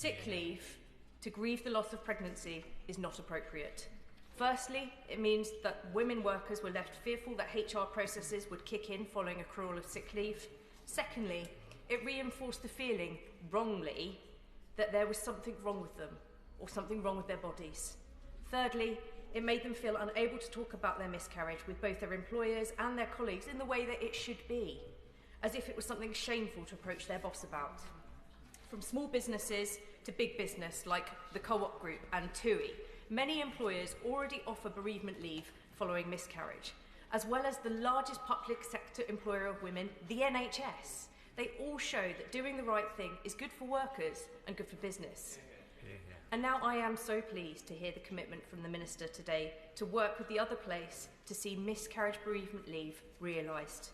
Sick leave to grieve the loss of pregnancy is not appropriate. Firstly, it means that women workers were left fearful that HR processes would kick in following accrual of sick leave. Secondly, it reinforced the feeling, wrongly, that there was something wrong with them or something wrong with their bodies. Thirdly, it made them feel unable to talk about their miscarriage with both their employers and their colleagues in the way that it should be, as if it was something shameful to approach their boss about. From small businesses to big business like the Co-op Group and TUI, many employers already offer bereavement leave following miscarriage, as well as the largest public sector employer of women, the NHS. They all show that doing the right thing is good for workers and good for business. And now I am so pleased to hear the commitment from the Minister today to work with the other place to see miscarriage bereavement leave realised.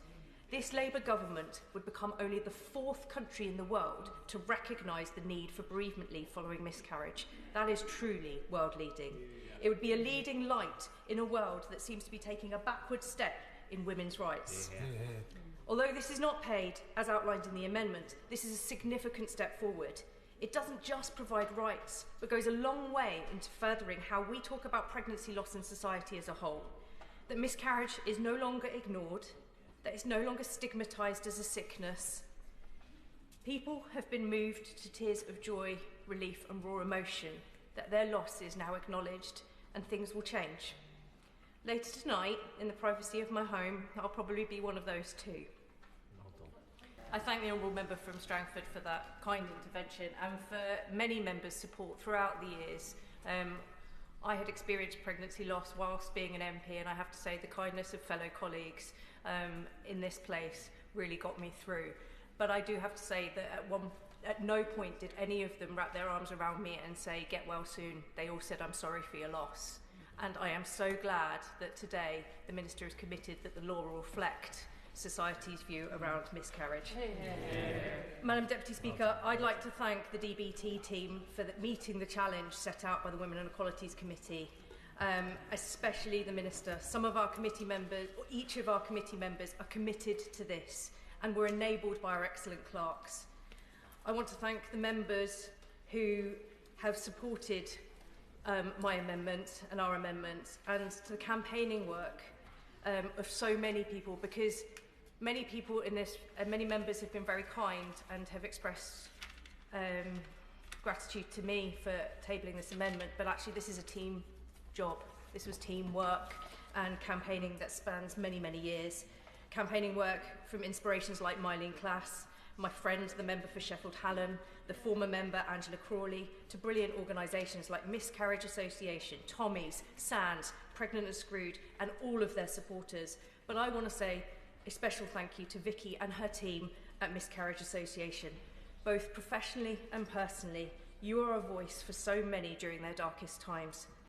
This Labour government would become only the 4th country in the world to recognise the need for bereavement leave following miscarriage. That is truly world leading. It would be a leading light in a world that seems to be taking a backward step in women's rights. Although this is not paid, as outlined in the amendment, this is a significant step forward. It doesn't just provide rights, but goes a long way into furthering how we talk about pregnancy loss in society as a whole. That miscarriage is no longer ignored, that it's no longer stigmatised as a sickness. People have been moved to tears of joy, relief and raw emotion, that their loss is now acknowledged and things will change. Later tonight, in the privacy of my home, I'll probably be one of those too. I thank the Honourable Member from Strangford for that kind intervention and for many members' support throughout the years. I had experienced pregnancy loss whilst being an MP, and I have to say the kindness of fellow colleagues in this place really got me through. But I do have to say that at no point did any of them wrap their arms around me and say, "Get well soon." They all said, "I'm sorry for your loss." And I am so glad that today the Minister is committed that the law will reflect society's view around miscarriage. Madam Deputy Speaker, I'd like to thank the DBT team for meeting the challenge set out by the Women and Equalities Committee, especially the Minister. Some of our committee members, or each of our committee members, are committed to this and were enabled by our excellent clerks. I want to thank the members who have supported my amendment and our amendments, and to the campaigning work of so many people, because many people in this, many members have been very kind and have expressed gratitude to me for tabling this amendment, but actually this is a team job. This was teamwork and campaigning that spans many, many years. Campaigning work from inspirations like Mylene Class, my friend, the member for Sheffield Hallam, the former member Angela Crawley, to brilliant organisations like Miscarriage Association, Tommy's, SANS, Pregnant and Screwed, and all of their supporters. But I want to say a special thank you to Vicky and her team at Miscarriage Association. Both professionally and personally, you are a voice for so many during their darkest times.